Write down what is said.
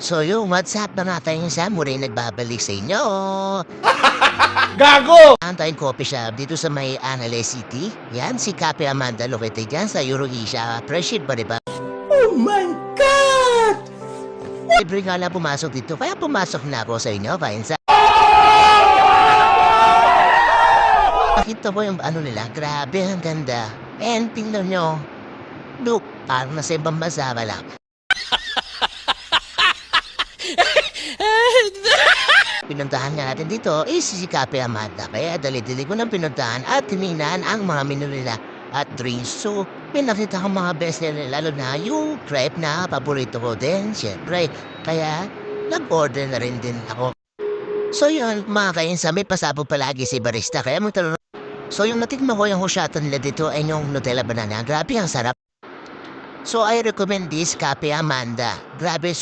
So yung what's up mga kainsan, muli nagbabalik sa inyo. Gago! Antayin coffee shop dito sa may Angeles City. Yan, si Cafe Amanda Lovete dyan sa Euroasia. Appreciate ba diba? Oh my God! Libre nga lang pumasok dito, kaya pumasok na ako sa inyo, kainsan. Nakita mo yung ano nila, grabe ang ganda. And tingnan nyo, look, parang nasa ibang bansa ka lang. Pinuntahan nga natin dito is si Cafe Amanda. Kaya dali-dali ko nang pinuntahan at tinignan ang mga menu nila at drinks. So, may nakita akong mga best nila, lalo na yung crepe na paborito ko din, syempre. Kaya, nag-order na rin din ako. So yun, mga kainsa, may pasabog palagi si barista. Kaya magtanong. So yung natikman ko yung husyata nila dito ay yung Nutella banana. Grabe ang sarap. So I recommend this Cafe Amanda. Grabe,